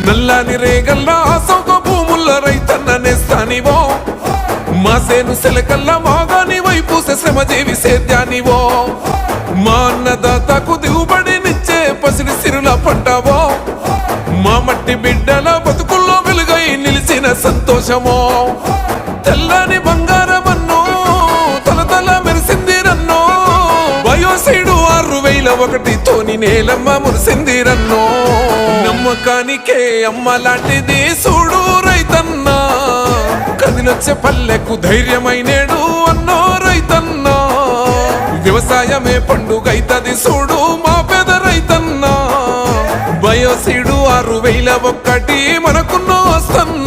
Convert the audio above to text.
నల్లాని రేగల్లా సౌక భూముల్ల రైతన్న నేస్తానివో మా సేను సెలకల్లా మాగాని వైపు శ్రమజీవి సేద్యానివో మా అన్నదాతకు దిగుబడినిచ్చే పసిడి సిరుల పంటవో మా మట్టి బిడ్డల బతుకుల్లో వెలుగై నిలిచిన సంతోషమో తెల్లని బంగారమన్నో తలతల మెరిసింది రన్నో వయోసీడు 6001 నేలమ్మ మురిసింది రన్నో నమ్మకానికే అమ్మ లాంటిది చూడు రైతన్నా కదిలొచ్చే పల్లెకు ధైర్యమైనేడు అన్నో రైతన్నా వ్యవసాయమే పండుగైతది చూడు మా పేద రైతన్నా బయోసీడు 6001 మనకున్నో వస్తన్నా